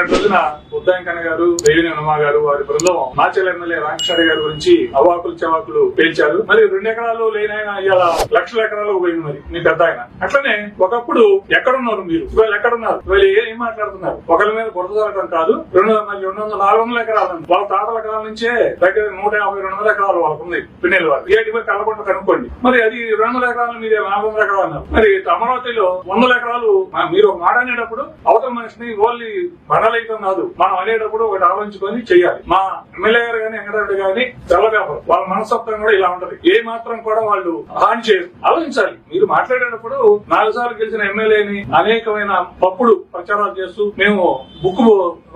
నిన్నటి రోజున బుద్ధాంకన్న గారు, దేవినేని ఉమా గారు, వారి బృందం మాచర్ల ఎమ్మెల్యే రామకృష్ణ గారి గురించి అవాకులు చవాకులు పేల్చారు. మరి 2 ఎకరాలు లేనైనా ఇవాళ లక్షల ఎకరాలకు పోయింది మరి మీ పెద్ద ఆయన. అట్లనే ఒకప్పుడు ఎక్కడున్నారు మీరు, ఇవాళ ఎక్కడున్నారు, ఇవాళ ఏం మాట్లాడుతున్నారు? ఒకరి మీద బురద జరగడం కాదు. 400 ఎకరాలు వాళ్ళ తాతల కాలం నుంచే దగ్గర 150-200 ఎకరాలు వాళ్ళకు ఉంది పిన్నెల వారు. ఏటి మీద కలపండి కనుక్కోండి. మరి అది 200 ఎకరాలు మీదే 400 ఎకరాలు అన్నారు. మరి అమరావతిలో 100 ఎకరాలు మీరు మాట అనేటప్పుడు అవతల మనిషిని ఓన్లీ బండలైతం కాదు, మనం అనేటప్పుడు ఒకటి ఆలోచించుకొని చెయ్యాలి. మా ఎమ్మెల్యే గారు గాని వెంకటరెడ్డి గాని తెల్ల వ్యాపారం వాళ్ళ మనస్తత్వం కూడా ఇలా ఉంటది. ఏ మాత్రం కూడా వాళ్ళు హాని చేయరు. ఆలోచించాలి. మీరు మాట్లాడేటప్పుడు 4 సార్లు గెలిచిన ఎమ్మెల్యేని అనేకమైన తప్పుడు ప్రచారాలు చేస్తూ మేము బుక్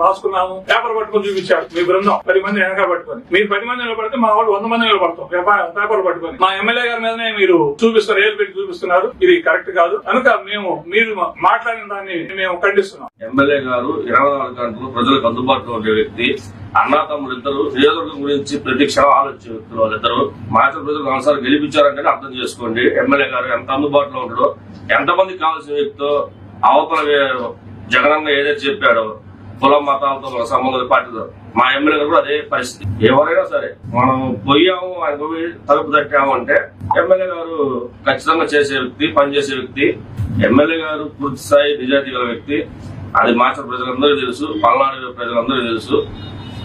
రాసుకున్నాము, పేపర్ పట్టుకొని చూపించారు మీ బృందం 10 మంది వెనక పట్టుకొని. మీరు 10 మంది నిలబడితే మా వాళ్ళు 100 మంది నిలబడతాం పేపర్ పట్టుకొని. మా ఎమ్మెల్యే గారి మీదనే మీరు చూపిస్తారు, ఏళ్ళు పెట్టి చూపిస్తున్నారు. ఇది కరెక్ట్ కాదు. కనుక మీరు మాట్లాడిన దాన్ని మేము ఖండిస్తున్నాం. ఎమ్మెల్యే గారు 24 గంటలు ప్రజలకు అందుబాటులో ఉండే వ్యక్తి. అన్నా తమ్ముడు ఇద్దరు నియోజకవర్గం గురించి ప్రతి క్షణం ఆలోచించే వ్యక్తులు వాళ్ళిద్దరు. మాచర్ల ప్రజలు 4 సార్లు గెలిపించారంటే అర్థం చేసుకోండి ఎమ్మెల్యే గారు ఎంత అందుబాటులో ఉంటాడో, ఎంతమందికి కావాల్సిన వ్యక్తితో. అవతల జగనన్న ఏదైతే చెప్పాడో కులం మతాలతో మన సంబంధం పార్టీతో మా ఎమ్మెల్యే గారు కూడా అదే పరిస్థితి. ఎవరైనా సరే మనం పోయాము ఆయన పోయి తలుపు తట్టాము అంటే ఎమ్మెల్యే గారు ఖచ్చితంగా చేసే వ్యక్తి, పనిచేసే వ్యక్తి. ఎమ్మెల్యే గారు పూర్తి స్థాయి నిజాయితీ గల వ్యక్తి. అది మాచర్ల ప్రజలందరికీ తెలుసు, పల్నాడు ప్రజలందరికీ తెలుసు.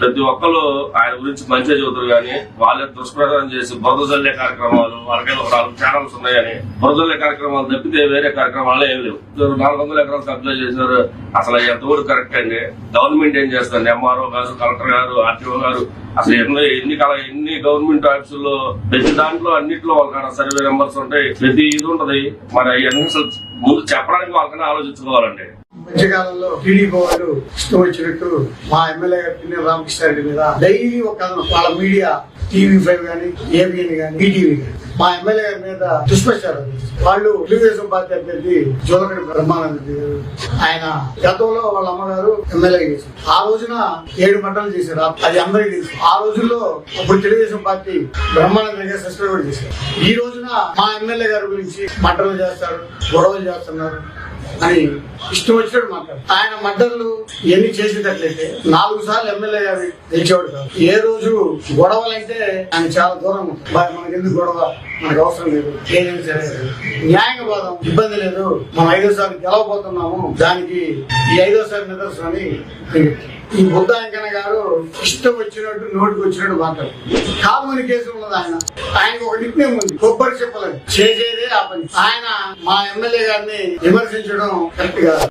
ప్రతి ఒక్కరు ఆయన గురించి మంచిగా చెబుతారు కానీ వాళ్ళే దుష్ప్రచారం చేసి బురద జల్లే కార్యక్రమాలు, వాళ్ళకైనా 4 ఛానల్స్ ఉన్నాయని బురద జల్లే కార్యక్రమాలు తప్పితే వేరే కార్యక్రమాలు ఏం లేవు. 400 ఎకరాలు కబ్జా చేశారు. అసలు ఎంతవరకు కరెక్ట్ అండి? గవర్నమెంట్ ఏం చేస్తుంది? ఎంఆర్ఓ గారు, కలెక్టర్ గారు, ఆర్టీఓ గారు అసలు ఎన్ని గవర్నమెంట్ ఆఫీసుల్లో ప్రతి దాంట్లో అన్నింటిలో వాళ్ళకన్నా సర్వే నెంబర్స్ ఉంటాయి, ప్రతి ఇది ఉంటది. మరి అవన్నీ అసలు ముందు చెప్పడానికి వాళ్ళకన్నా ఆలోచించుకోవాలండి. మధ్యకాలంలో టీడీపీ వాళ్ళు ఇష్టం వచ్చినట్టు మా ఎమ్మెల్యే గారు రామకృష్ణారెడ్డి మీద డైలీ ఒక వాళ్ళ మీడియా TV5 గానీ, ఏబిఎన్ గానీ, ఈటీవీ గానీ మా ఎమ్మెల్యే గారి మీద దుష్ప్రచారం. వాళ్ళు తెలుగుదేశం పార్టీ అభ్యర్థి జోలగడ్డ బ్రహ్మానంద ఆయన గతంలో వాళ్ళ అమ్మగారు ఎమ్మెల్యే చేశారు. ఆ రోజున 7 మంటలు చేశారు. అది అందరికీ తెలుసు. ఆ రోజుల్లో అప్పుడు తెలుగుదేశం పార్టీ బ్రహ్మానంద గారు సస్పెండ్ చేశారు. ఈ రోజున మా ఎమ్మెల్యే గారి గురించి మంటలు చేస్తారు, గొడవలు చేస్తున్నారు అని ఇష్టం వచ్చినట్టు మాట్లాడు. ఆయన మద్దతులు ఎన్ని చేసేటట్లయితే 4 సార్లు ఎమ్మెల్యే గారు గెలిచేవాడు కాదు. ఏ రోజు గొడవలంటే ఆయన చాలా దూరం ఉంటుంది. మనకి ఎందుకు గొడవ, మనకు అవసరం లేదు, ఏదైనా జరగదు, న్యాయంగా పోదాం, ఇబ్బంది లేదు, మనం 5వ సారి గెలవబోతున్నాము, దానికి ఈ 5వ సారి నిదర్శనని ఈ బుద్ధాంకన్న గారు ఇష్టం వచ్చినట్టు నోటికి వచ్చినట్టు మాట్లాడు. కమ్యూనికేషన్ ఉన్నది. ఆయనకు ఒక నిక్నేమ్ ఉంది, కొబ్బరి చెప్పలేదు, చేసేదే ఆ పని. ఆయన మా ఎమ్మెల్యే గారిని విమర్శించడం కరెక్ట్ కాదు.